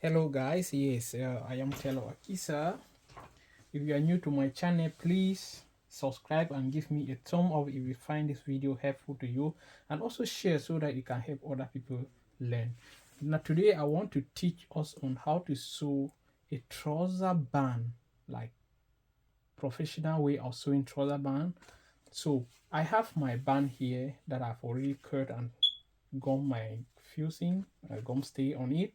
Hello guys, yes, I am Telo Akisa. If you are new to my channel, please subscribe and give me a thumb up if you find this video helpful to you, and also share so that it can help other people learn. Now today I want to teach us on how to sew a trouser band, like professional way of sewing trouser band. So I have my band here that I've already cut and gum my fusing, gum stay on it,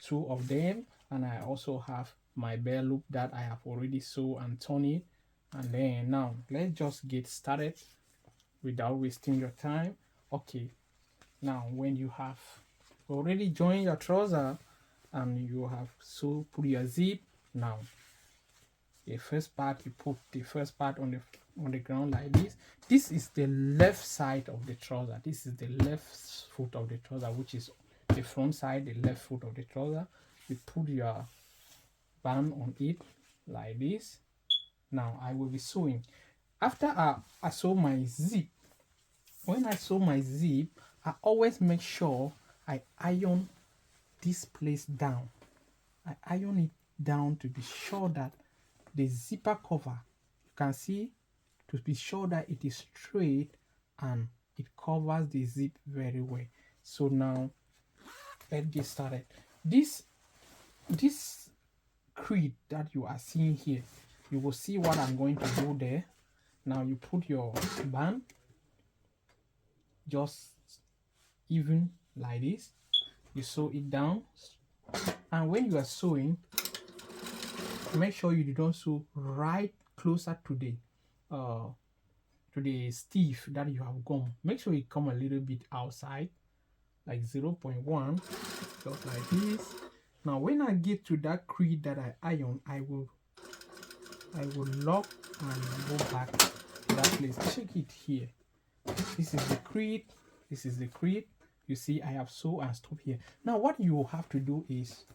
two of them, and I also have my bell loop that I have already sew and torn it. And then now let's just get started without wasting your time. Okay, now when you have already joined your trouser and you have so put your zip, now the first part, you put the first part on the ground like this. This is the left side of the trouser. This is the left foot of the trouser, which is the front side, the left foot of the trouser. You put your band on it like this. Now I will be sewing. After I sew my zip, when I sew my zip, I always make sure I iron this place down. I iron it down to be sure that the zipper cover, you can see, to be sure that it is straight and it covers the zip very well. So now let's get started. This creed that you are seeing here, you will see what I'm going to do there. Now you put your band just even like this, you sew it down, and when you are sewing, make sure you don't sew right closer to the sleeve that you have gum. Make sure you come a little bit outside, like 0.1, just like this. Now when I get to that creed that I iron, I will lock and go back to that place. Check it here. This is the creed, this is the creed. You see I have sew and stop here. Now what you will have to do is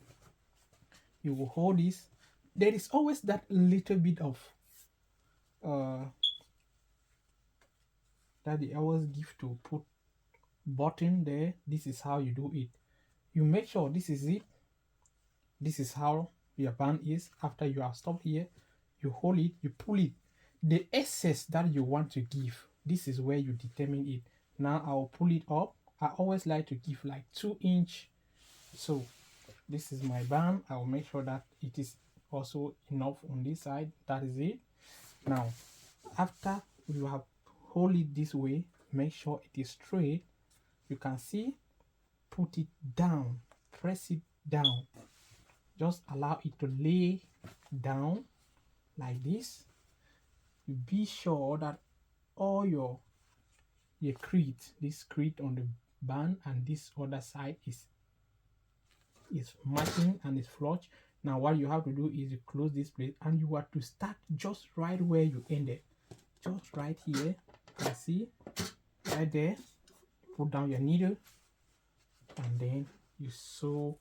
you will hold this. There is always that little bit of that they always give to put button there. This is how you do it. You make sure this is it. This is how your band is. After you have stopped here, you hold it, you pull it. The excess that you want to give, this is where you determine it. Now I'll pull it up. I always like to give like 2 inch. So this is my band. I'll make sure that it is also enough on this side. That is it. Now after you have hold it this way, make sure it is straight. You can see, put it down, press it down, just allow it to lay down like this. You be sure that all your creed, this creed on the band and this other side is matching and is flush. Now what you have to do is you close this place and you are to start just right where you ended, just right here. You can see right there. Put down your needle and then you sew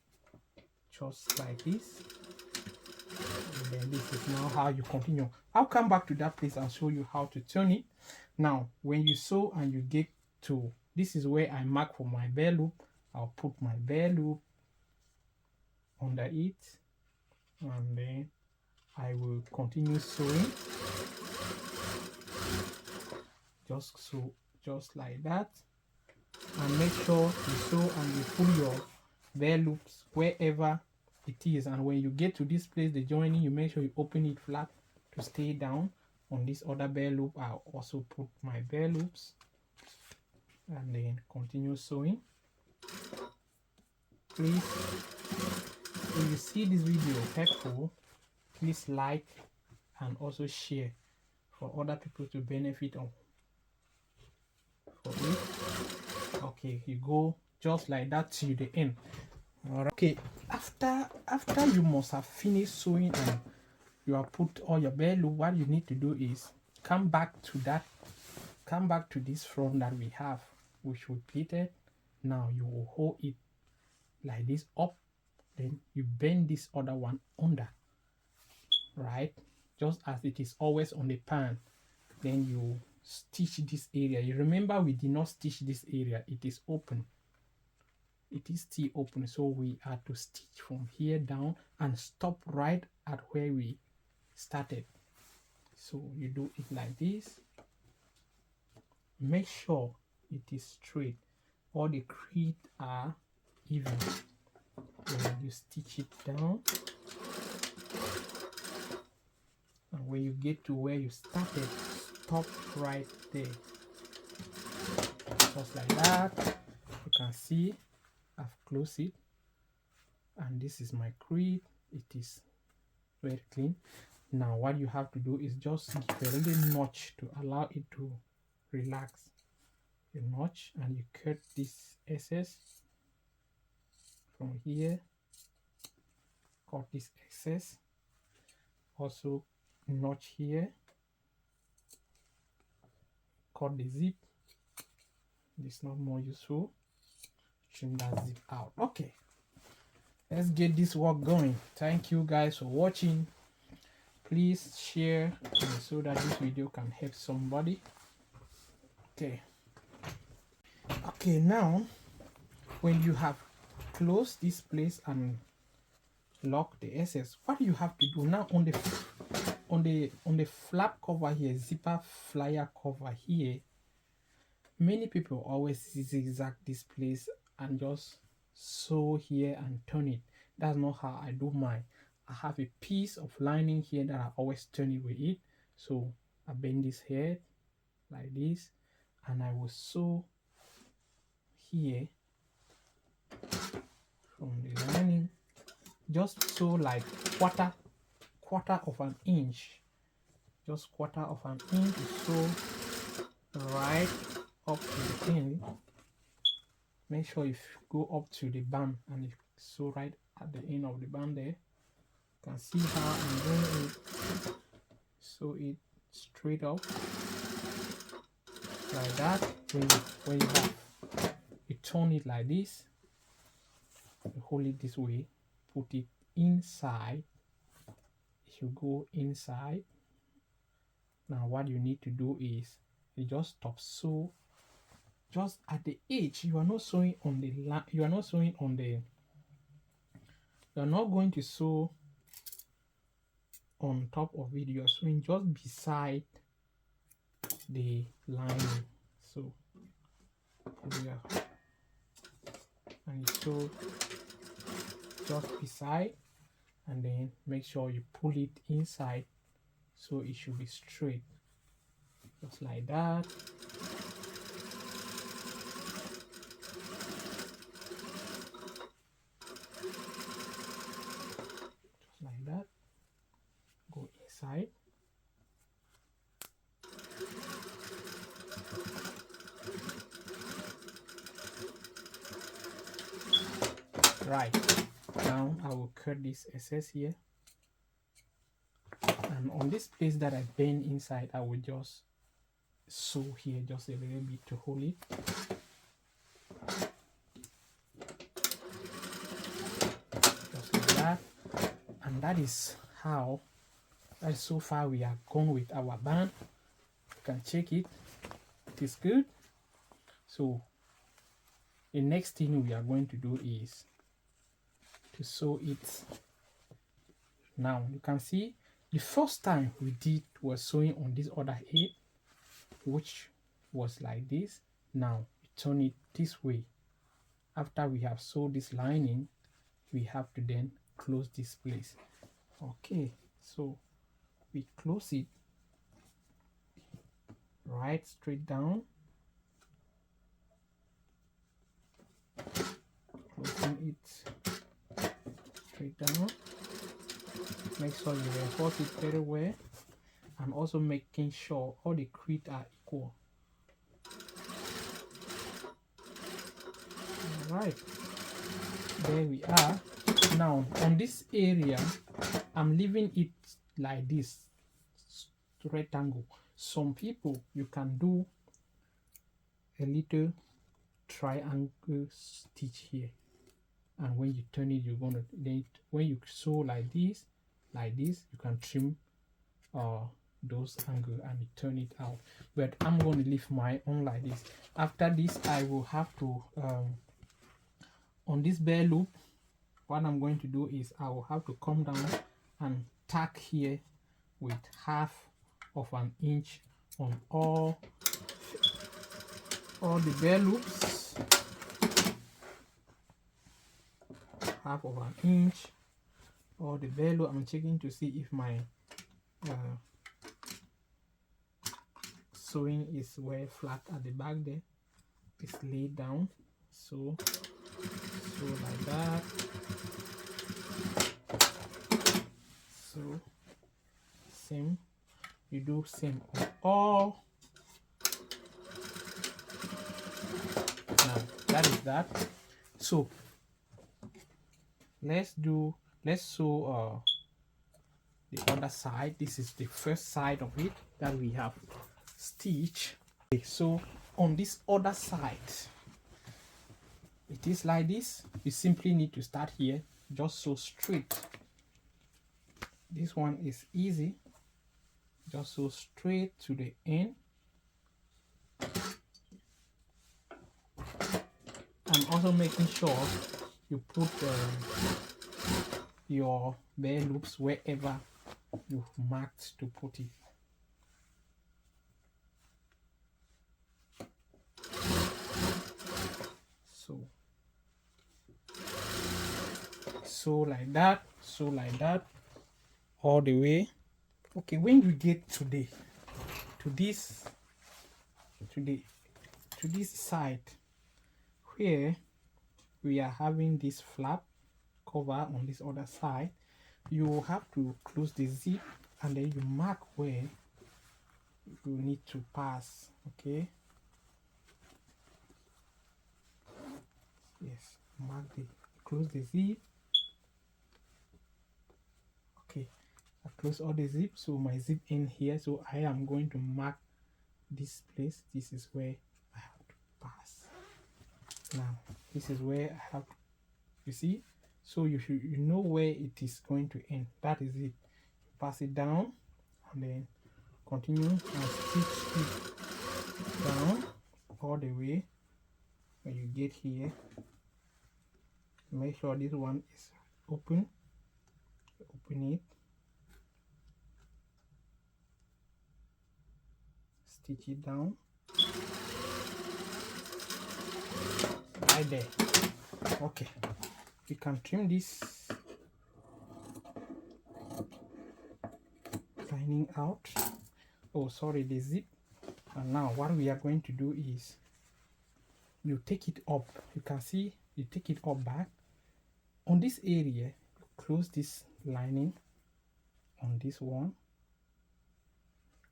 just like this, and then this is now how you continue. I'll come back to that place and show you how to turn it. Now when you sew and you get to, this is where I mark for my bell loop. I'll put my bell loop under it and then I will continue sewing, just sew just like that, and make sure you sew and you pull your bell loops wherever it is. And when you get to this place, the joining, you make sure you open it flat to stay down. On this other bell loop, I'll also put my bell loops and then continue sewing. Please, if you see this video helpful, please like and also share for other people to benefit of it. Okay, you go just like that to the end. All right. Okay, after you must have finished sewing and you have put all your bell loop, what you need to do is come back to this front that we have, which we pleated. Now you will hold it like this up, then you bend this other one under, right, just as it is always on the pan. Then you stitch this area. You remember we did not stitch this area, it is open. it is still open, so we are to stitch from here down and stop right at where we started. So you do it like this. Make sure it is straight, all the crease are even. When you stitch it down, and when you get to where you started, stop right there, just like that. You can see I've closed it, and this is my crease. It is very clean. Now what you have to do is just give a little notch to allow it to relax. You notch and you cut this excess from here, cut this excess, also notch here, cut the zip. It's not more useful. Trim that zip out. Okay, let's get this work going. Thank you guys for watching. Please share so that this video can help somebody. Okay, now when you have closed this place and lock the excess, what you have to do now on the flap cover here, zipper flyer cover here, many people always zigzag this place and just sew here and turn it. That's not how I do mine. I have a piece of lining here that I always turn it with it. So I bend this head like this, and I will sew here from the lining, just sew like quarter of an inch, just quarter of an inch to sew right up to the end. Make sure you go up to the band and you sew right at the end of the band there. You can see how I'm doing it. Sew it straight up like that. When you have, you turn it like this, you hold it this way, put it inside. If you go inside, now what you need to do is you just stop sew just at the edge. You are not sewing on the line. You are not sewing on the, you are not going to sew on top of it. You are sewing just beside the lining. So here, and you sew just beside, and then make sure you pull it inside so it should be straight, just like that. Just like that. Go inside. Right, now I will cut this excess here, and on this place that I bend inside, I will just sew here just a little bit to hold it. Just like that. And that is how, that's so far we are gone with our band. You can check it, it is good. So the next thing we are going to do is to sew it. Now you can see the first time we did was sewing on this other head, which was like this. Now we turn it this way. After we have sewed this lining, we have to then close this place. Okay, so we close it right straight down, closing it straight down. Make sure you reinforce it very well, and also making sure all the crease are equal. Alright, there we are. Now on this area, I'm leaving it like this, rectangle. Some people, you can do a little triangle stitch here, and when you turn it, you're gonna then, when you sew like this, you can trim those angles and turn it out. But I'm going to leave my own like this. After this, I will have to on this bare loop, what I'm going to do is I will have to come down and tack here with half of an inch on all the bare loops, half of an inch, all the bare loop. I'm checking to see if my sewing is well flat at the back there. It's laid down, so like that. So same, you do same on all. Now that is that. So let's sew the other side. This is the first side of it that we have stitched. Okay, so on this other side, it is like this. You simply need to start here, just sew straight. This one is easy, just sew straight to the end. I'm also making sure you put your bare loops wherever you've marked to put it. So like that, all the way. Okay, when you get to this side where we are having this flap cover on this other side, you have to close the zip and then you mark where you need to pass. Okay, yes, close the zip. Okay, I close all the zip, so my zip in here, so I am going to mark this place. This is where I have to pass. Now this is where I have to, you see, so you know where it is going to end. That is it. You pass it down and then continue and stitch it down all the way. When you get here, make sure this one is open. Open it, stitch it down right there. Okay, you can trim this lining out. Oh, sorry, the zip. And now what we are going to do is you take it up. You can see you take it up back on this area. You close this lining on this one,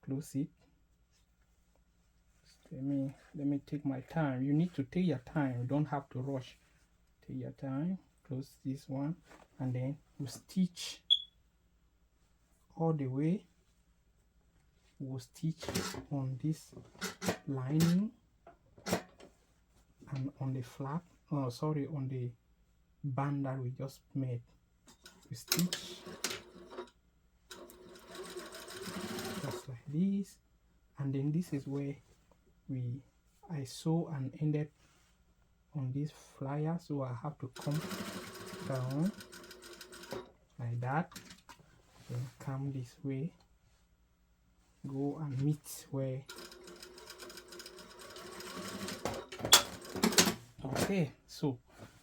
close it. Let me take my time. You need to take your time, you don't have to rush. Take your time, close this one, and then you stitch all the way. We'll stitch on this lining and on the flap, on the band that we just made. We stitch just like this, and then this is where I sew and ended on this flyer, so I have to come down like that, then come this way, go and meet where. Okay, so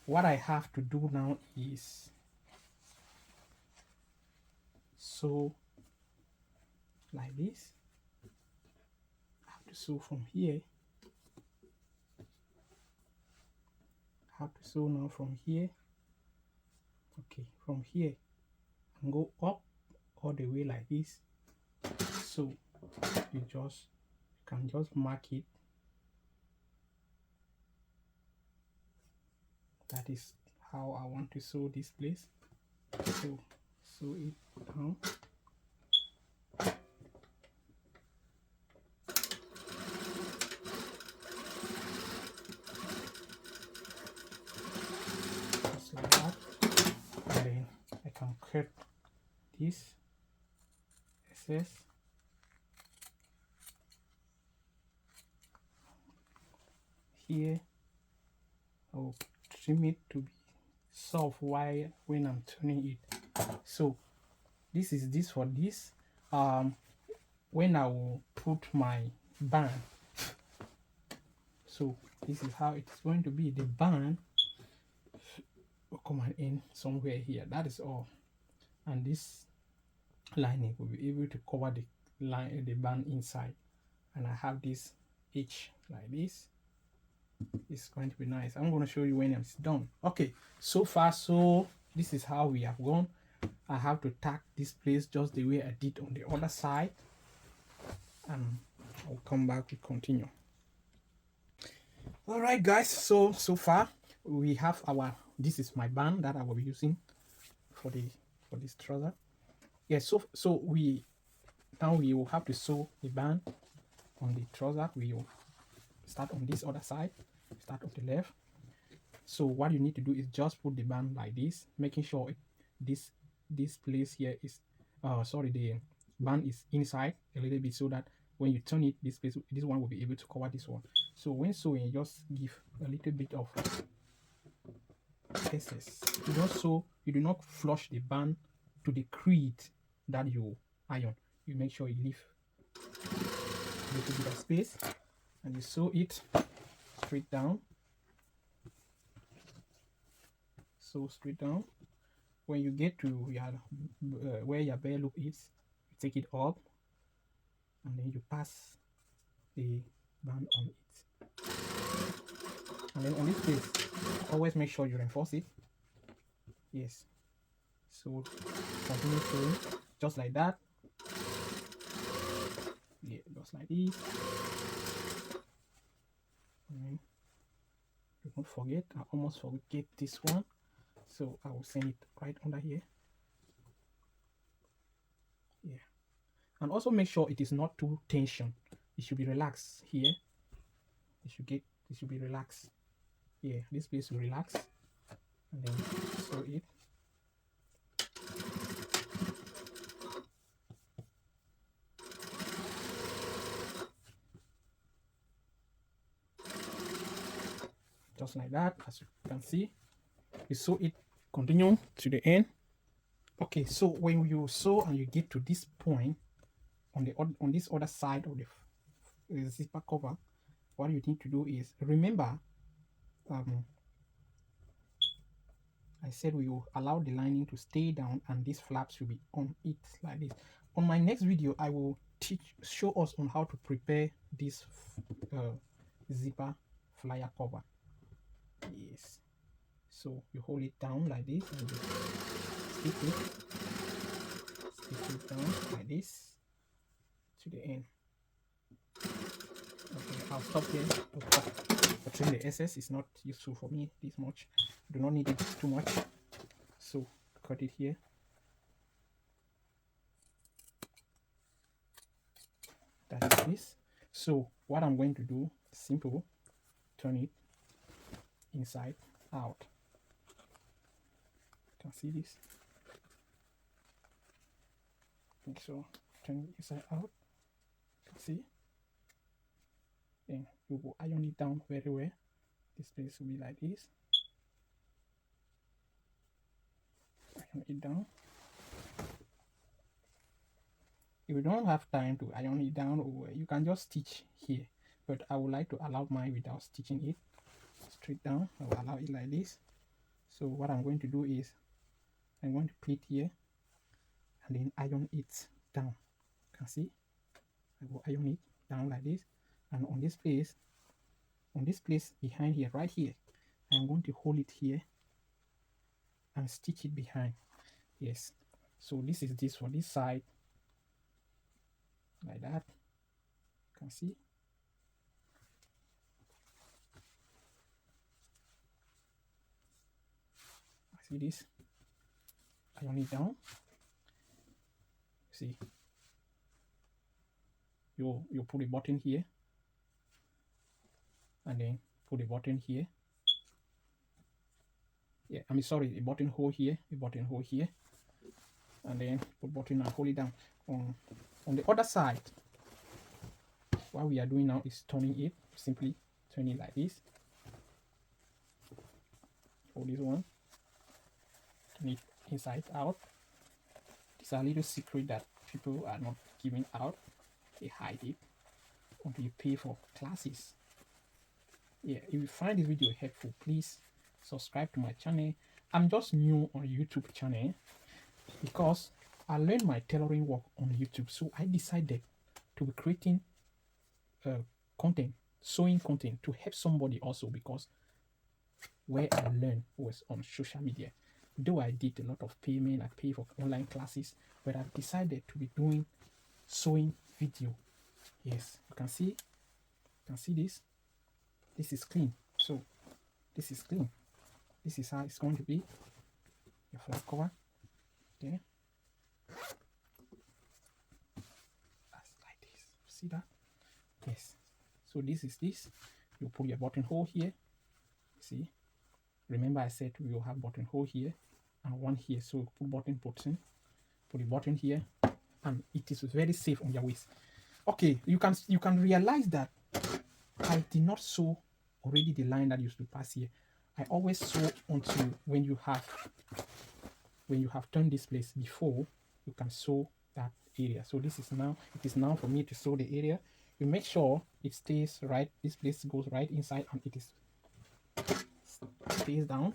what I have to do now is sew like this. I have to sew from here. I have to sew now from here. Okay, from here and go up all the way like this. So you can just mark it. That is how I want to sew this place. So sew it down. Just like that. And then I can cut this excess. Here I will trim it to be soft while when I'm turning it. So this is this for this. When I will put my band, so this is how it's going to be. The band will come in somewhere here. That is all, and this lining will be able to cover the line, the band inside. And I have this H like this. It's going to be nice. I'm going to show you when it's done. Okay, so far so this is how we have gone. I have to tack this place just the way I did on the other side, and I'll come back to continue. All right guys, so far we have our, this is my band that I will be using for this trouser. Yeah, so we will have to sew the band on the trouser. We will start on this other side, start on the left. So what you need to do is just put the band like this, making sure this place here is the band is inside a little bit, so that when you turn it, this one will be able to cover this one. So when sewing, just give a little bit of excess. You don't sew, you do not flush the band to the crease that you iron. You make sure you leave a little bit of space, and you sew it straight down. Sew straight down. When you get to your where your bare loop is, you take it up, and then you pass the band on it. And then on this place, always make sure you reinforce it. Yes. So continue sewing just like that. Yeah, just like this. And then don't forget, I almost forget this one, so I will send it right under here. Yeah, and also make sure it is not too tension. It should be relaxed here. It should be relaxed. Yeah, this place will relax, and then sew it. Just like that, as you can see. You sew it, continue to the end. Okay, so when you sew and you get to this point on this other side of the zipper cover, what you need to do is remember, I said we will allow the lining to stay down and these flaps will be on it like this. On my next video, I will show us on how to prepare this zipper flyer cover. Yes, so you hold it down like this and you stick it down like this to the end. Okay, I'll stop here. But trim the excess is not useful for me this much. I do not need it too much, so cut it here. That is this. So what I'm going to do, simple, turn it inside out. You can see this. Okay, so turn it inside out. You can see. Then you will iron it down very well. This place will be like this. Iron it down. If you don't have time to iron it down, or you can just stitch here, but I would like to allow mine without stitching it straight down. I will allow it like this. So what I'm going to do is I'm going to put it here and then iron it down. You can see I will iron it down like this, and on this place behind here, right here, I'm going to hold it here and stitch it behind. Yes, so this is this for this side, like that. You can see. See this? Iron it down. See, you put a button here, and then put a button here. Yeah, I mean, sorry, a button hole here, a button hole here, and then put button and hold it down. On the other side, what we are doing now is turning it. Simply turn it like this. Hold this one, knit inside out. These are little secret that people are not giving out. They hide it until you pay for classes. Yeah, if you find this video helpful, please subscribe to my channel. I'm just new on YouTube channel because I learned my tailoring work on YouTube, so I decided to be creating content, sewing content, to help somebody also, because where I learned was on social media. Though I did a lot of payment, I pay for online classes, but I decided to be doing sewing video. Yes, you can see this. This is clean. So this is clean. This is how it's going to be. Your flap cover. Okay. That's like this. See that? Yes. So this is this. You put your buttonhole here. See? Remember I said we will have buttonhole here and one here. So put button. Put the button here, and it is very safe on your waist. Okay, you can realize that I did not sew already the line that used to pass here. I always sew until when you have turned this place before you can sew that area. So this is now, it is now for me to sew the area. You make sure it stays right, this place goes right inside and it is stays down.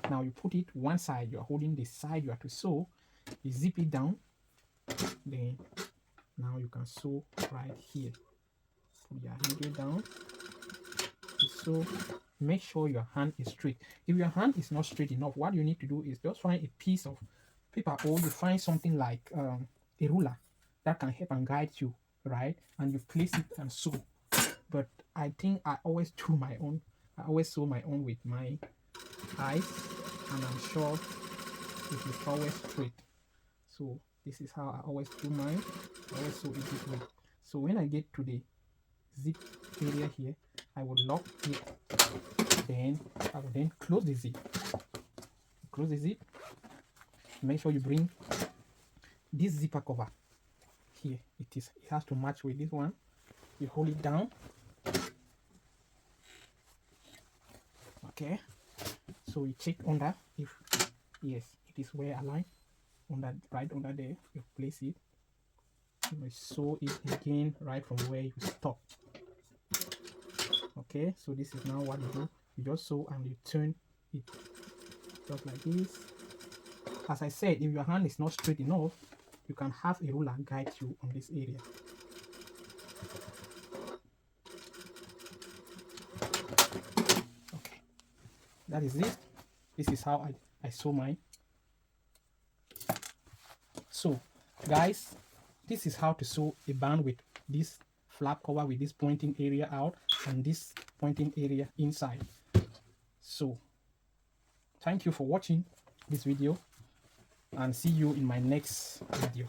Now you put it one side, you are holding the side you have to sew, you zip it down, then now you can sew right here. Put your hand down. So make sure your hand is straight. If your hand is not straight enough, what you need to do is just find a piece of paper, or you find something like a ruler that can help and guide you, right? And you place it and sew. But I think I always do my own. I always sew my own with my eyes, and I'm sure it is always straight. So this is how I always do mine. I always sew it this way. So when I get to the zip area here, I will lock it, then I will then close the zip. Close the zip. Make sure you bring this zipper cover here. It has to match with this one. You hold it down. Okay. So you check under if yes, it is where aligned. Under, right under there, you place it. You sew it again right from where you stop. Okay, so this is now what you do. You just sew and you turn it just like this. As I said, if your hand is not straight enough, you can have a ruler guide you on this area. Okay, that is it. This is how I sew mine. So guys, this is how to sew a band with this flap cover, with this pointing area out and this pointing area inside. So thank you for watching this video, and see you in my next video.